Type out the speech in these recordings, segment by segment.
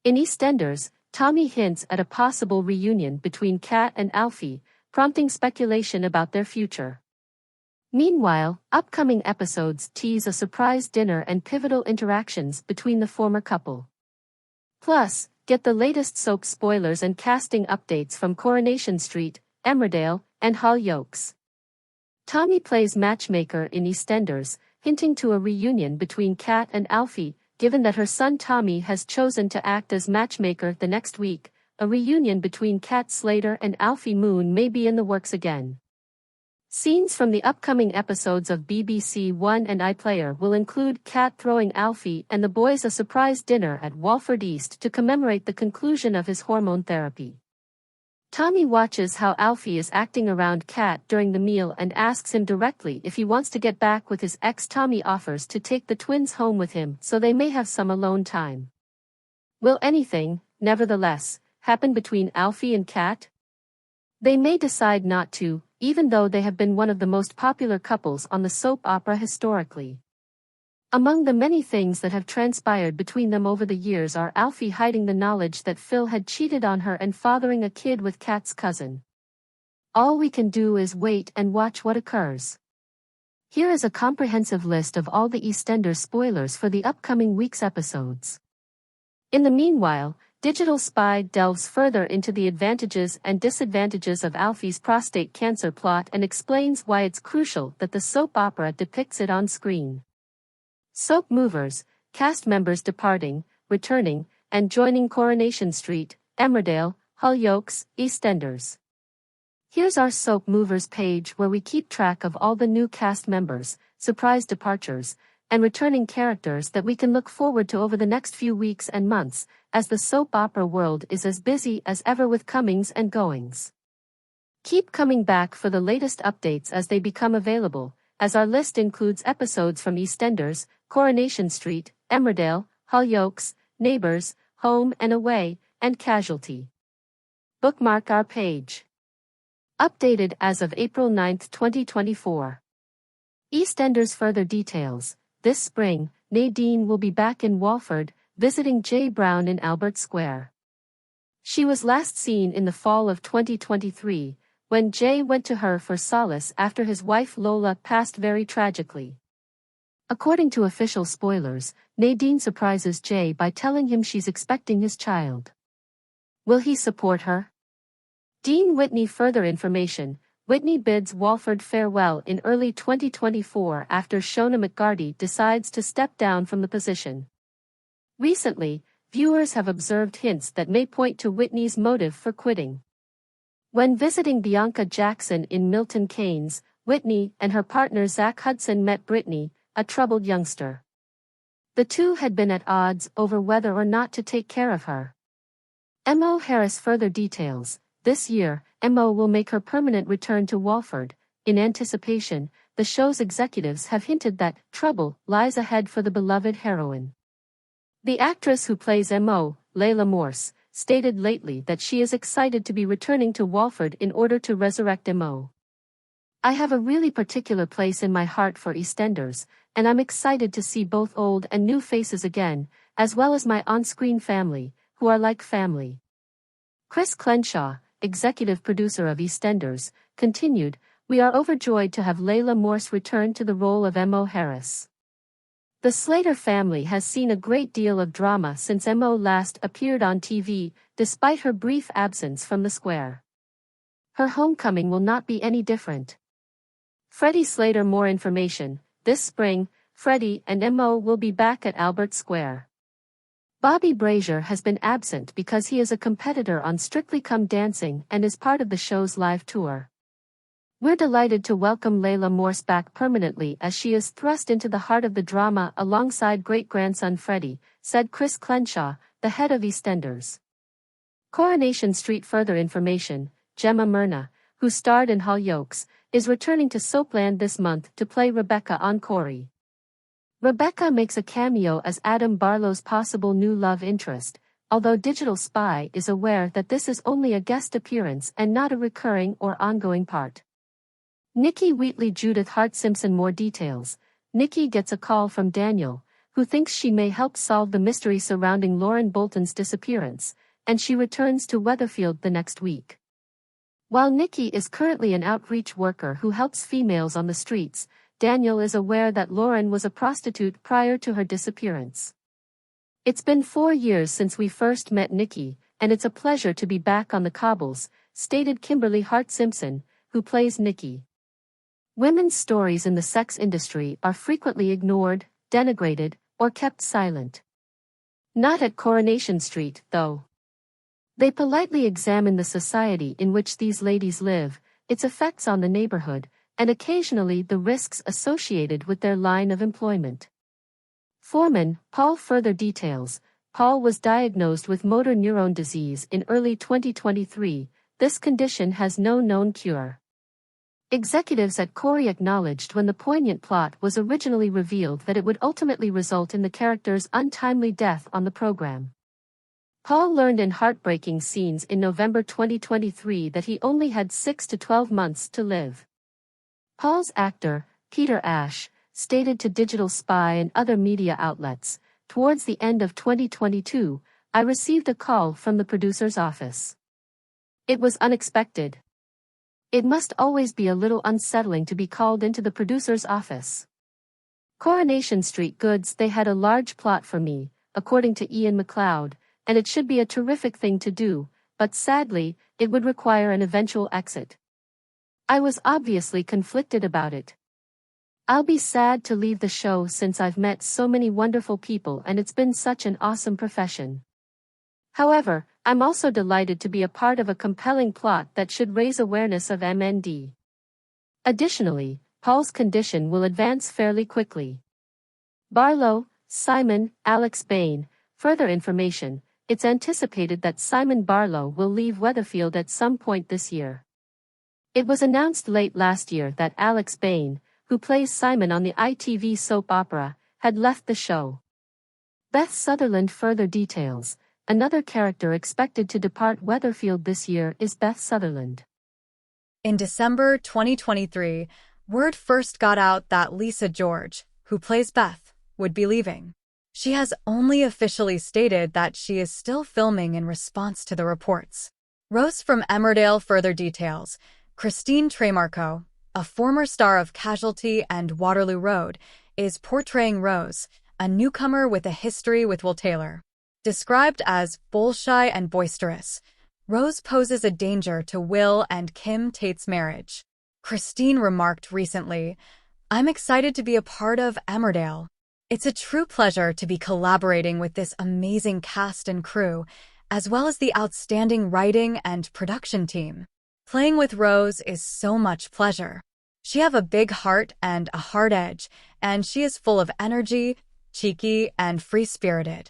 In EastEnders, Tommy hints at a possible reunion between Kat and Alfie, prompting speculation about their future. Meanwhile, upcoming episodes tease a surprise dinner and pivotal interactions between the former couple. Plus, get the latest soap spoilers and casting updates from Coronation Street, Emmerdale, and Hollyoaks. Tommy plays matchmaker in EastEnders, hinting to a reunion between Kat and Alfie, given that her son Tommy has chosen to act as matchmaker the next week. A reunion between Kat Slater and Alfie Moon may be in the works again. Scenes from the upcoming episodes of BBC One and iPlayer will include Kat throwing Alfie and the boys a surprise dinner at Walford East to commemorate the conclusion of his hormone therapy. Tommy watches how Alfie is acting around Kat during the meal and asks him directly if he wants to get back with his ex. Tommy offers to take the twins home with him so they may have some alone time. Will anything, nevertheless, happen between Alfie and Kat? They may decide not to, even though they have been one of the most popular couples on the soap opera historically. Among the many things that have transpired between them over the years are Alfie hiding the knowledge that Phil had cheated on her and fathering a kid with Kat's cousin. All we can do is wait and watch what occurs. Here is a comprehensive list of all the EastEnders spoilers for the upcoming week's episodes. In the meanwhile, Digital Spy delves further into the advantages and disadvantages of Alfie's prostate cancer plot and explains why it's crucial that the soap opera depicts it on screen. Soap movers, cast members departing, returning, and joining Coronation Street, Emmerdale, Hollyoaks, EastEnders. Here's our soap movers page where we keep track of all the new cast members, surprise departures, and returning characters that we can look forward to over the next few weeks and months, as the soap opera world is as busy as ever with comings and goings. Keep coming back for the latest updates as they become available, as our list includes episodes from EastEnders, Coronation Street, Emmerdale, Hollyoaks, Neighbours, Home and Away, and Casualty. Bookmark our page. Updated as of April 9, 2024. EastEnders further details. This spring, Nadine will be back in Walford, visiting Jay Brown in Albert Square. She was last seen in the fall of 2023, when Jay went to her for solace after his wife Lola passed very tragically. According to official spoilers, Nadine surprises Jay by telling him she's expecting his child. Will he support her? Dean Whitney. Further information. Whitney bids Walford farewell in early 2024 after Shona McGarty decides to step down from the position. Recently, viewers have observed hints that may point to Whitney's motive for quitting. When visiting Bianca Jackson in Milton Keynes, Whitney and her partner Zach Hudson met Brittany, a troubled youngster. The two had been at odds over whether or not to take care of her. M.O. Harris further details. This year, M.O. will make her permanent return to Walford. In anticipation, the show's executives have hinted that trouble lies ahead for the beloved heroine. The actress who plays M.O., Layla Morse, stated lately that she is excited to be returning to Walford in order to resurrect M.O. I have a really particular place in my heart for EastEnders, and I'm excited to see both old and new faces again, as well as my on-screen family, who are like family. Chris Crenshaw, executive producer of EastEnders, continued, "We are overjoyed to have Layla Morse return to the role of M.O. Harris. The Slater family has seen a great deal of drama since M.O. last appeared on TV, despite her brief absence from the square. Her homecoming will not be any different." Freddie Slater. More information. This spring, Freddie and M.O. will be back at Albert Square. Bobby Brazier has been absent because he is a competitor on Strictly Come Dancing and is part of the show's live tour. "We're delighted to welcome Layla Morse back permanently as she is thrust into the heart of the drama alongside great-grandson Freddie," said Chris Crenshaw, the head of EastEnders. Coronation Street. Further information. Gemma Myrna, who starred in Hollyoaks, is returning to Soapland this month to play Rebecca on Corey. Rebecca makes a cameo as Adam Barlow's possible new love interest, although Digital Spy is aware that this is only a guest appearance and not a recurring or ongoing part. Nikki Wheatley. Judith Hart Simpson. More details. Nikki gets a call from Daniel, who thinks she may help solve the mystery surrounding Lauren Bolton's disappearance, and she returns to Weatherfield the next week. While Nikki is currently an outreach worker who helps females on the streets, Daniel is aware that Lauren was a prostitute prior to her disappearance. "It's been 4 years since we first met Nikki, and it's a pleasure to be back on the cobbles," stated Kimberly Hart Simpson, who plays Nikki. Women's stories in the sex industry are frequently ignored, denigrated, or kept silent. Not at Coronation Street, though. They politely examine the society in which these ladies live, its effects on the neighborhood, and occasionally the risks associated with their line of employment. Foreman, Paul further details, Paul was diagnosed with motor neuron disease in early 2023. This condition has no known cure. Executives at Corey acknowledged when the poignant plot was originally revealed that it would ultimately result in the character's untimely death on the program. Paul learned in heartbreaking scenes in November 2023 that he only had 6 to 12 months to live. Paul's actor, Peter Ash, stated to Digital Spy and other media outlets, "Towards the end of 2022, I received a call from the producer's office. It was unexpected. It must always be a little unsettling to be called into the producer's office. Coronation Street Goods, they had a large plot for me, according to Ian MacLeod, and it should be a terrific thing to do, but sadly, it would require an eventual exit. I was obviously conflicted about it. I'll be sad to leave the show since I've met so many wonderful people and it's been such an awesome profession. However, I'm also delighted to be a part of a compelling plot that should raise awareness of MND. Additionally, Paul's condition will advance fairly quickly." Barlow, Simon, Alex Bain. Further information, it's anticipated that Simon Barlow will leave Weatherfield at some point this year. It was announced late last year that Alex Bain, who plays Simon on the ITV soap opera, had left the show. Beth Sutherland further details, another character expected to depart Weatherfield this year is Beth Sutherland. In December 2023, word first got out that Lisa George, who plays Beth, would be leaving. She has only officially stated that she is still filming in response to the reports. Rose from Emmerdale further details, Christine Tremarco, a former star of Casualty and Waterloo Road, is portraying Rose, a newcomer with a history with Will Taylor. Described as bull-shy and boisterous, Rose poses a danger to Will and Kim Tate's marriage. Christine remarked recently, "I'm excited to be a part of Emmerdale. It's a true pleasure to be collaborating with this amazing cast and crew, as well as the outstanding writing and production team. Playing with Rose is so much pleasure. She have a big heart and a hard edge, and she is full of energy, cheeky, and free-spirited."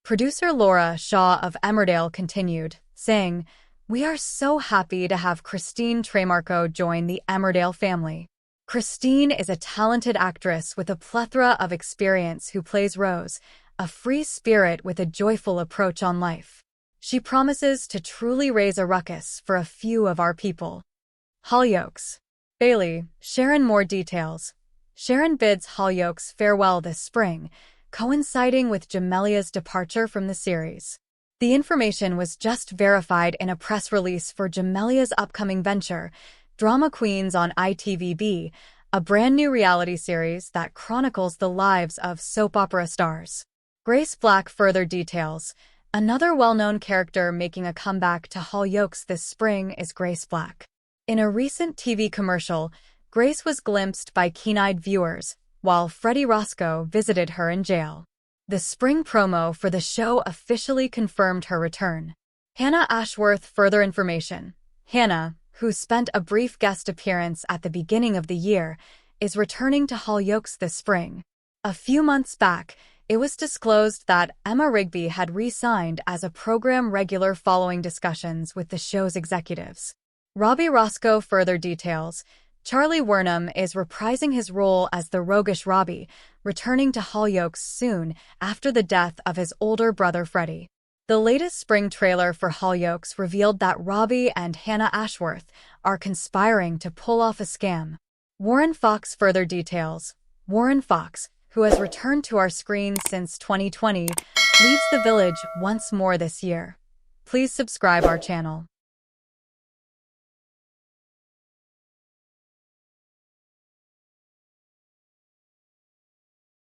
Producer Laura Shaw of Emmerdale continued, saying, "We are so happy to have Christine Tremarco join the Emmerdale family. Christine is a talented actress with a plethora of experience who plays Rose, a free spirit with a joyful approach on life. She promises to truly raise a ruckus for a few of our people." Hollyoaks. Bailey, Sharon more details. Sharon bids Hollyoaks farewell this spring, coinciding with Jamelia's departure from the series. The information was just verified in a press release for Jamelia's upcoming venture, Drama Queens on ITVB, a brand new reality series that chronicles the lives of soap opera stars. Grace Black further details, another well-known character making a comeback to Hollyoaks this spring is Grace Black. In a recent TV commercial, Grace was glimpsed by keen-eyed viewers, while Freddie Roscoe visited her in jail. The spring promo for the show officially confirmed her return. Hannah Ashworth further information. Hannah, who spent a brief guest appearance at the beginning of the year, is returning to Hollyoaks this spring. A few months back, it was disclosed that Emma Rigby had re-signed as a program regular following discussions with the show's executives. Robbie Roscoe further details, Charlie Wernham is reprising his role as the roguish Robbie, returning to Hollyoaks soon after the death of his older brother Freddie. The latest spring trailer for Hollyoaks revealed that Robbie and Hannah Ashworth are conspiring to pull off a scam. Warren Fox further details. Warren Fox, who has returned to our screens since 2020, leaves the village once more this year. Please subscribe our channel.